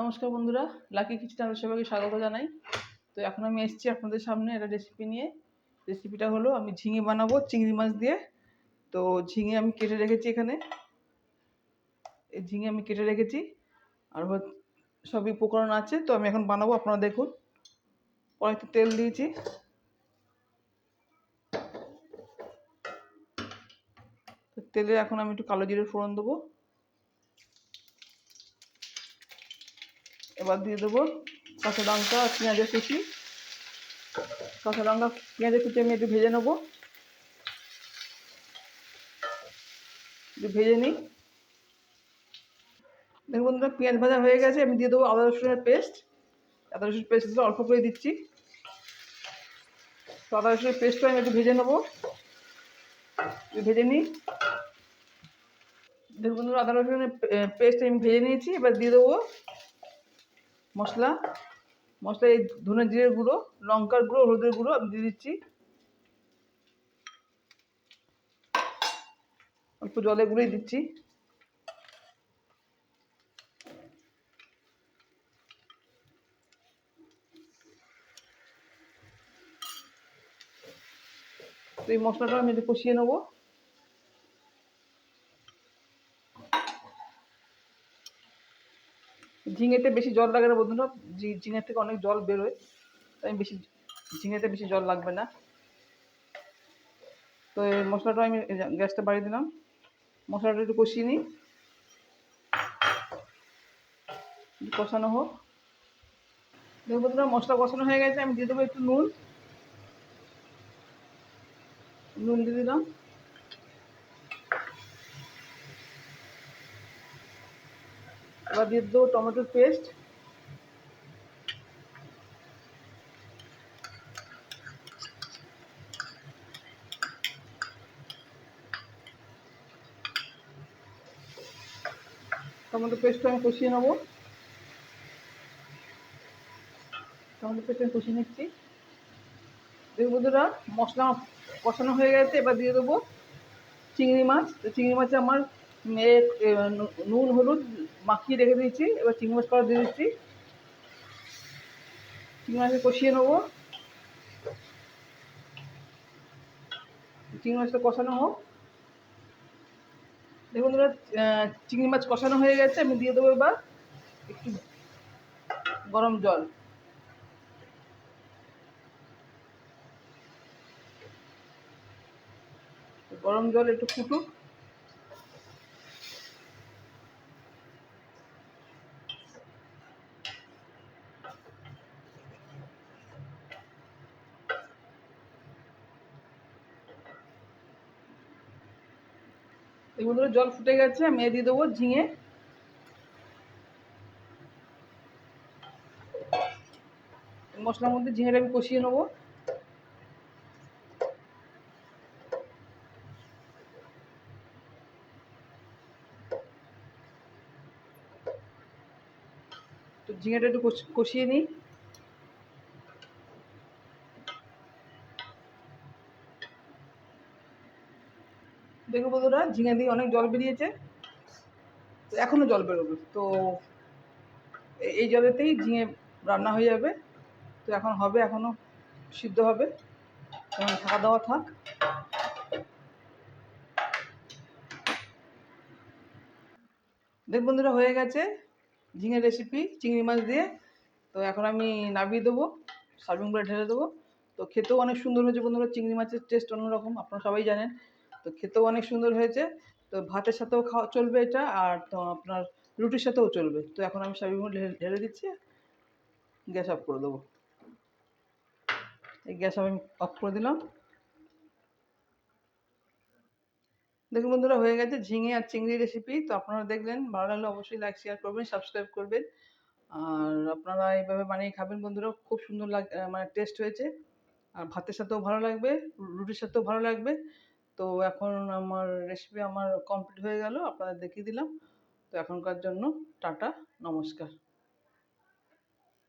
নমস্কার বন্ধুরা, লাকি কিচেনে সবাইকে স্বাগত জানাই। তো এখন আমি এসেছি আপনাদের সামনে একটা রেসিপি নিয়ে। রেসিপিটা হলো আমি ঝিঙে বানাবো চিংড়ি মাছ দিয়ে। তো ঝিঙে আমি কেটে রেখেছি এখানে, এই ঝিঙে আমি কেটে রেখেছি আর সবই উপকরণ আছে। তো আমি এখন বানাবো, আপনারা দেখুন। কড়াইতে তেল দিয়েছি, তো তেলে এখন আমি একটু কালো জিরে ফোড়ন দেবো। এবার দিয়ে দেবো কাঁচা লঙ্কা আর পেঁয়াজের কুচি। কাঁচা লঙ্কা পেঁয়াজের কুচি আমি একটু ভেজে নেবো, একটু ভেজে নিই। দেখুন বন্ধুরা, পেঁয়াজ ভাজা হয়ে গেছে। আমি দিয়ে দেবো আদা রসুনের পেস্ট। আদা রসুন পেস্ট দিলে অল্প করে দিচ্ছি। তো আদা রসুনের পেস্টটা আমি একটু ভেজে নেবো, ভেজে নিই। দেখুন বন্ধুরা, আদা রসুনের পেস্ট আমি ভেজে নিয়েছি। এবার দিয়ে দেবো মশলা। এই ধনে জিরের গুঁড়ো, লঙ্কার গুঁড়ো, হলুদের গুঁড়ো আমি দিয়ে দিচ্ছি। অল্প জলে গুঁড়োই দিচ্ছি। তো এই মশলাটা আমি একটু কষিয়ে নেবো। ঝিঙেতে বেশি জল লাগে না বন্ধুরা, ঝিঙের থেকে অনেক জল বেরোয়, তাই ঝিঙেতে বেশি জল লাগবে না। তো এই মশলাটা আমি গ্যাসটা বাড়িয়ে দিলাম। মশলাটা একটু কষিয়ে নিই, কষানো হোক। দেখুন বন্ধুরা, মশলা কষানো হয়ে গেছে। আমি দিয়ে দেবো একটু নুন দিয়ে দিলাম। এবার দিয়ে দেবো টমেটোর পেস্ট। টমেটো পেস্টটা আমি কষিয়ে নেবো। টমেটো পেস্ট আমি কষিয়ে নিচ্ছি। দেখুন বন্ধুরা, মশলা কষানো হয়ে গেছে। এবার দিয়ে দেবো চিংড়ি মাছ। তো চিংড়ি মাছে আমার নুন হলুদ মাখিয়ে রেখে দিয়েছি। এবার চিংড়ি মাছ করা দিয়ে দিচ্ছি। চিংড়ি মাছটা কষিয়ে নেবো। চিংড়ি মাছটা কষানো হোক। দেখুন বন্ধুরা, চিংড়ি মাছ কষানো হয়ে গেছে। আমি দিয়ে দেবো এবার একটু গরম জল। গরম জল একটু ফুটুক। দেখুন বন্ধুরা, জল ফুটে গেছে। আমি দিয়ে দেবো ঝিঙে। মশলার মধ্যে ঝিঙেটা আমি কষিয়ে নেবো। তো ঝিঙেটা একটু কষিয়ে নিই। দেখুন বন্ধুরা, ঝিঙে দিয়ে অনেক জল বেরিয়েছে, তো এখনো জল বেরোবে। তো এই জলেতেই ঝিঙে রান্না হয়ে যাবে। তো এখন হবে, এখনো সিদ্ধ হবে, এখন ঢাকা দেওয়া থাক। দেখ বন্ধুরা, হয়ে গেছে ঝিঙের রেসিপি চিংড়ি মাছ দিয়ে। তো এখন আমি নামিয়ে দেবো, সার্ভিং করে ঢেলে দেবো। তো খেতেও অনেক সুন্দর হয়েছে বন্ধুরা। চিংড়ি মাছের টেস্ট অন্যরকম, আপনারা সবাই জানেন। তো খেতেও অনেক সুন্দর হয়েছে। তো ভাতের সাথেও খাওয়া চলবে এটা, আর তো আপনার রুটির সাথেও চলবে। তো এখন আমি সার্ভিং করে ঢেলে দিচ্ছি, গ্যাস অফ করে দেবো। এই গ্যাস আমি অফ করে দিলাম। দেখুন বন্ধুরা, হয়ে গেছে ঝিঙে আর চিংড়ি রেসিপি। তো আপনারা দেখলেন, ভালো লাগলে অবশ্যই লাইক শেয়ার করবেন, সাবস্ক্রাইব করবেন। আর আপনারা এইভাবে বানিয়ে খাবেন বন্ধুরা, খুব সুন্দর মানে টেস্ট হয়েছে। আর ভাতের সাথেও ভালো লাগবে, রুটির সাথেও ভালো লাগবে। তো এখন আমার রেসিপি কমপ্লিট হয়ে গেল, আপনাদের দেখিয়ে দিলাম। তো এখনকার জন্য টাটা, নমস্কার।